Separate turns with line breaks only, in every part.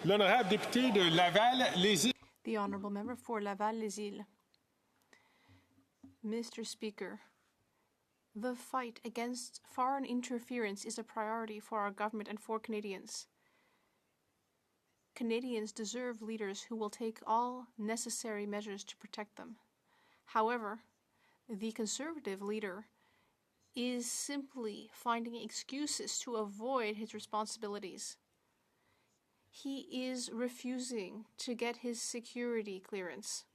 L'honorable député de Laval-les-Îles.
The honourable member for Laval-les-Îles. Mr. Speaker, the fight against foreign interference is a priority for our government and for Canadians. Canadians deserve leaders who will take all necessary measures to protect them. However, the Conservative leader is simply finding excuses to avoid his responsibilities. He is refusing to get his security clearance.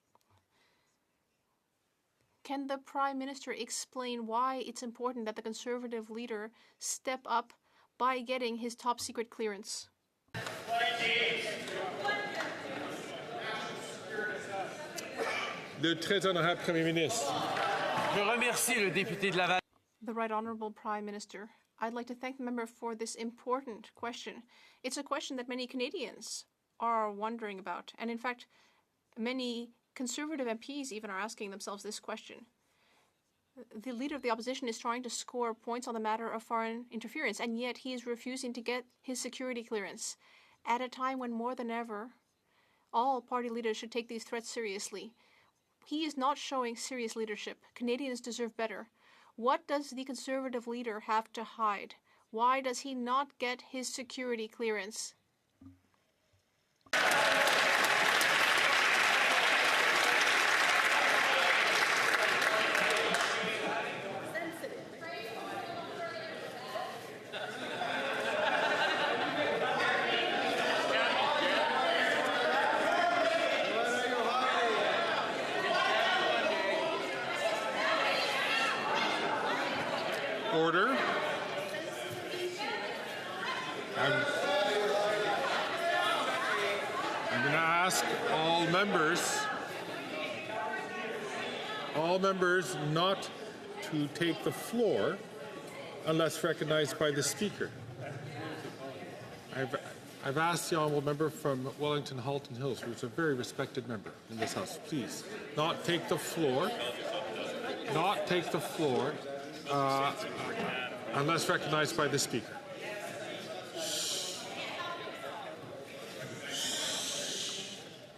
Can the Prime Minister explain why it's important that the Conservative leader step up by getting his top secret clearance?
Le très honorable Premier ministre.
Je remercie le député de Laval.
The Right Honourable Prime Minister, I'd like to thank the member for this important question. It's a question that many Canadians are wondering about, and in fact, many Conservative MPs even are asking themselves this question. The Leader of the Opposition is trying to score points on the matter of foreign interference, and yet he is refusing to get his security clearance at a time when more than ever, all party leaders should take these threats seriously. He is not showing serious leadership. Canadians deserve better. What does the Conservative leader have to hide? Why does he not get his security clearance?
Order. I'm going to ask all members not to take the floor unless recognized by the Speaker. I've asked the honourable member from Wellington Halton Hills, who's a very respected member in this House, please not take the floor. Not take the floor. Unless recognized by the Speaker.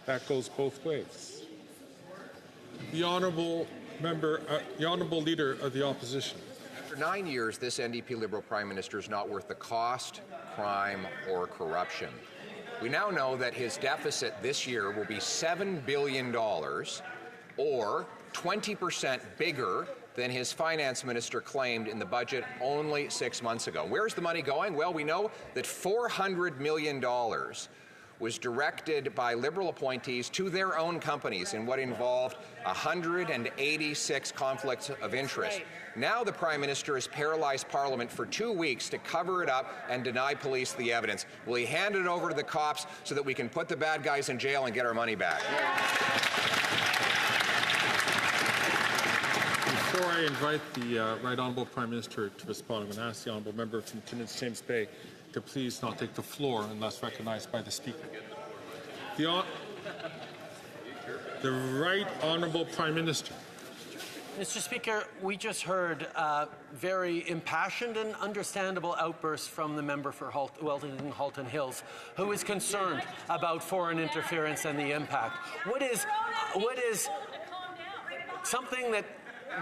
That goes both ways. The honourable Leader of the Opposition.
For 9 years, this NDP Liberal Prime Minister is not worth the cost, crime, or corruption. We now know that his deficit this year will be $7 billion, or 20% bigger than his finance minister claimed in the budget only 6 months ago. Where's the money going? Well, we know that $400 million was directed by Liberal appointees to their own companies in what involved 186 conflicts of interest. Now the Prime Minister has paralyzed Parliament for 2 weeks to cover it up and deny police the evidence. Will he hand it over to the cops so that we can put the bad guys in jail and get our money back?
Before I invite the Right Honourable Prime Minister to respond, I'm going to ask the Honourable Member from Timmins James Bay to please not take the floor unless recognized by the Speaker. The Right Honourable Prime Minister.
Mr. Speaker, we just heard a very impassioned and understandable outburst from the member for Wellington Halton Hills, who is concerned about foreign interference and the impact. What is something that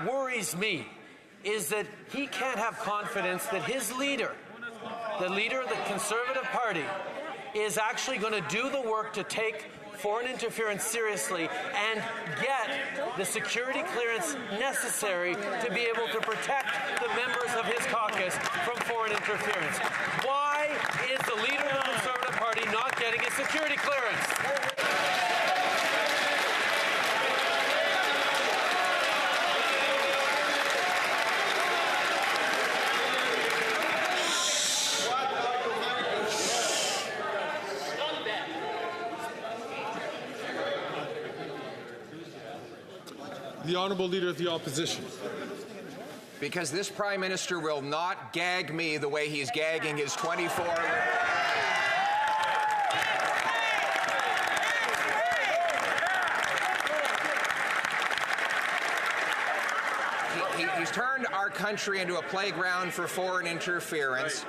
worries me is that he can't have confidence that his leader, the leader of the Conservative Party, is actually going to do the work to take foreign interference seriously and get the security clearance necessary to be able to protect the members of his caucus from foreign interference. Why is the leader of the Conservative Party not getting his security clearance?
The Honourable Leader of the Opposition.
Because this Prime Minister will not gag me the way he's gagging his 24... He's turned our country into a playground for foreign interference.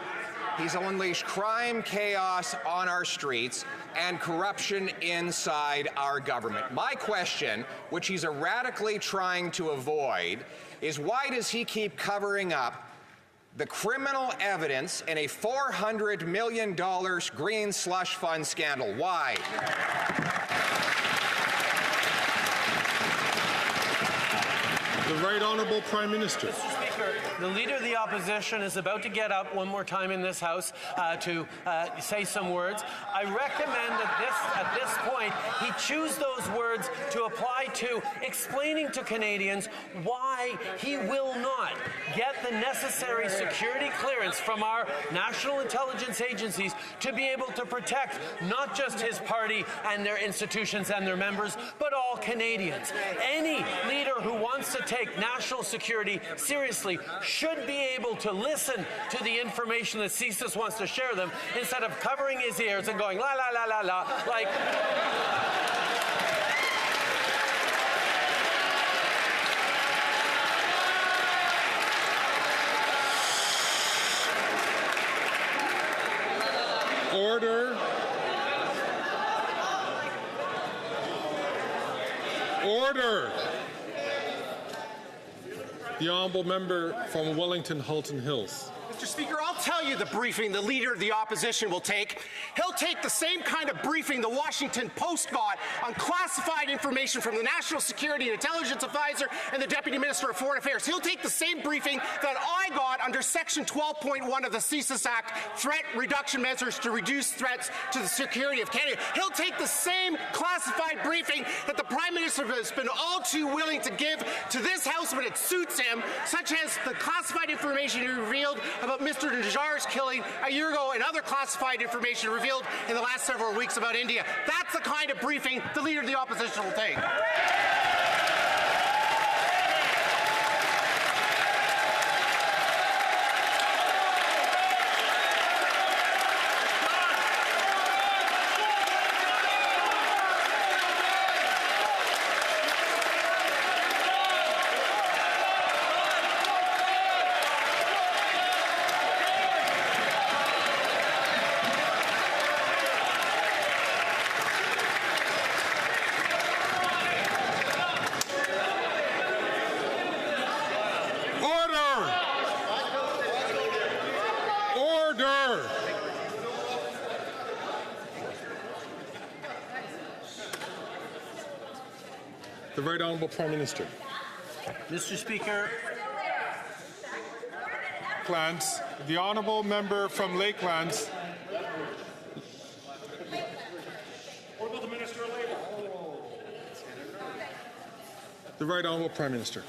He's unleashed crime, chaos on our streets, and corruption inside our government. My question, which he's erratically trying to avoid, is why does he keep covering up the criminal evidence in a $400 million green slush fund scandal? Why?
The Right Honourable Prime Minister.
Mr. Speaker, the Leader of the Opposition is about to get up one more time in this House to say some words. I recommend that at this point he choose those words to apply to explaining to Canadians why he will not get the necessary security clearance from our national intelligence agencies to be able to protect not just his party and their institutions and their members, but all Canadians. Any leader who wants to take national security seriously should be able to listen to the information that CSIS wants to share them instead of covering his ears and going la la la la la like.
Order. Order. The honourable member from Wellington Halton Hills.
Mr. Speaker, I'll tell you the briefing the Leader of the Opposition will take. He'll take the same kind of briefing the Washington Post got on classified information from the National Security and Intelligence Advisor and the Deputy Minister of Foreign Affairs. He'll take the same briefing that I got under Section 12.1 of the CSIS Act, threat reduction measures to reduce threats to the security of Canada. He'll take the same classified briefing that the Prime Minister has been all too willing to give to this House when it suits him, such as the classified information he revealed about Mr. Najjar's killing a year ago and other classified information revealed in the last several weeks about India. That's the kind of briefing the Leader of the Opposition will take.
The Right Honourable Prime Minister.
Mr. Speaker,
Lakelands. The honourable member from Lakelands.
What about the Minister of Labour?
The Right Honourable Prime Minister.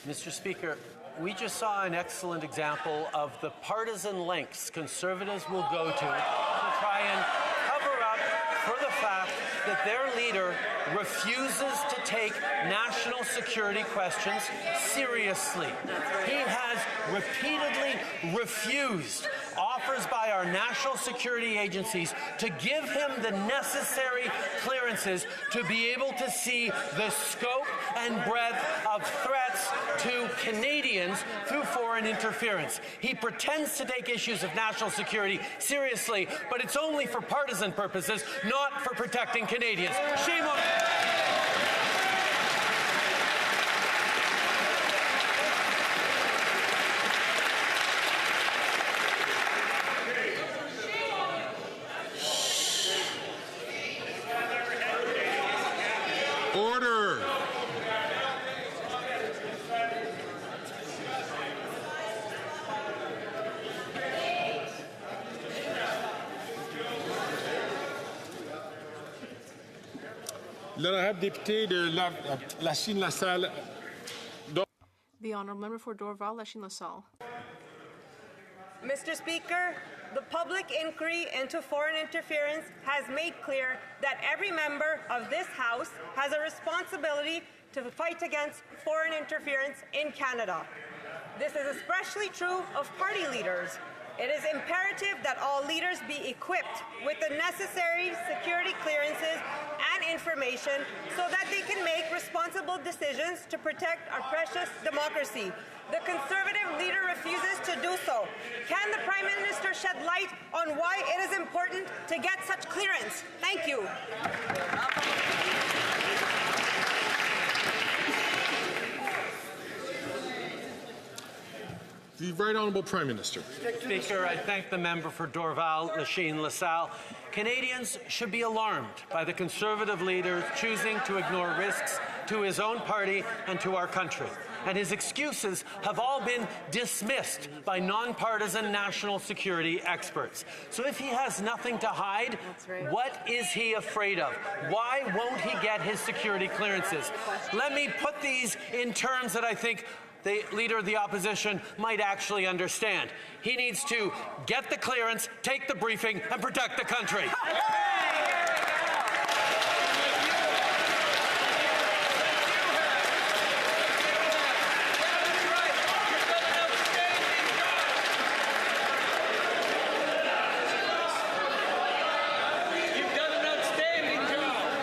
Mr. Speaker, we just saw an excellent example of the partisan lengths Conservatives will go to try and cover up for the fact that their leader refuses to take national security questions seriously. He has repeatedly refused offers by our national security agencies to give him the necessary clearances to be able to see the scope and breadth of threats to Canadians through foreign interference. He pretends to take issues of national security seriously, but it's only for partisan purposes, not for protecting Canadians. Shame on him.
Order. L'honorable député de la Chine-la-Salle.
The honourable member for Dorval, Lachine LaSalle.
Mr. Speaker, the public inquiry into foreign interference has made clear that every member of this House has a responsibility to fight against foreign interference in Canada. This is especially true of party leaders. It is imperative that all leaders be equipped with the necessary security clearances and information so that they can make responsible decisions to protect our precious democracy. The Conservative leader refuses to do so. Can the Prime Minister shed light on why it is important to get such clearance? Thank you.
The Right Honourable Prime Minister.
Speaker, I thank the member for Dorval, Lachine, LaSalle. Canadians should be alarmed by the Conservative leader choosing to ignore risks to his own party and to our country. And his excuses have all been dismissed by nonpartisan national security experts. So if he has nothing to hide, what is he afraid of? Why won't he get his security clearances? Let me put these in terms that I think the Leader of the Opposition might actually understand. He needs to get the clearance, take the briefing, and protect the country.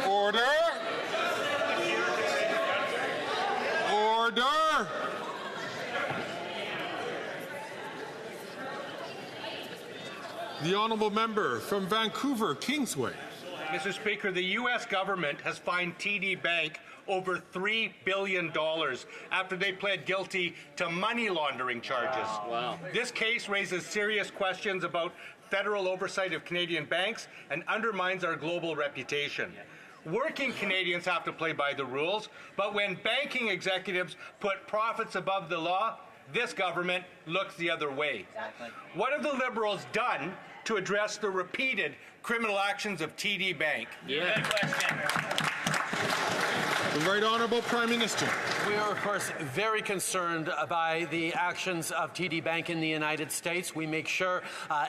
Order! Order! The Honourable Member from Vancouver, Kingsway.
Mr. Speaker, the U.S. government has fined TD Bank over $3 billion after they pled guilty to money laundering charges. Wow. This case raises serious questions about federal oversight of Canadian banks and undermines our global reputation. Working Canadians have to play by the rules, but when banking executives put profits above the law, this government looks the other way. Exactly. What have the Liberals done to address the repeated criminal actions of TD Bank?
Yeah.
Good question.
The Right Honourable Prime Minister.
We are, of course, very concerned by the actions of TD Bank in the United States. We make sure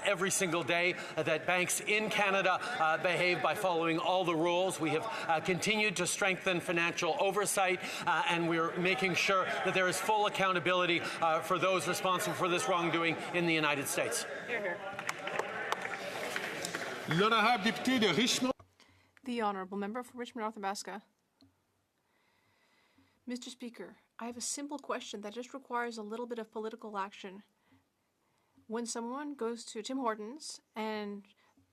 every single day that banks in Canada behave by following all the rules. We have continued to strengthen financial oversight, and we're making sure that there is full accountability for those responsible for this wrongdoing in the United States.
Hear, hear.
L'honorable député de Richmond.
The Honourable Member for Richmond North Athabasca. Mr. Speaker, I have a simple question that just requires a little bit of political action. When someone goes to Tim Hortons and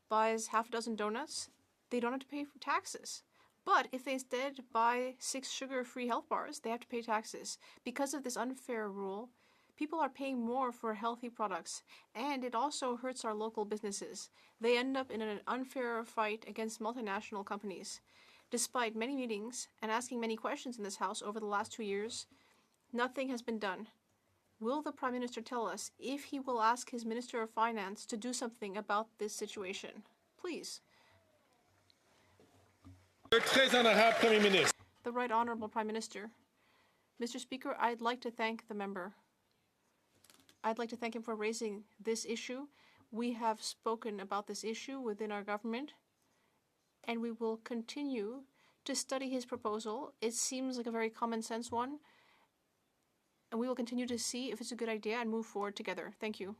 buys half a dozen donuts, they don't have to pay for taxes. But if they instead buy 6 sugar-free health bars, they have to pay taxes. Because of this unfair rule, people are paying more for healthy products, and it also hurts our local businesses. They end up in an unfair fight against multinational companies. Despite many meetings and asking many questions in this House over the last 2 years, nothing has been done. Will the Prime Minister tell us if he will ask his Minister of Finance to do something about this situation? Please. The Right Honourable Prime Minister. Mr. Speaker, I'd like to thank the member. I'd like to thank him for raising this issue. We have spoken about this issue within our government, and we will continue to study his proposal. It seems like a very common sense one, and we will continue to see if it's a good idea and move forward together. Thank you.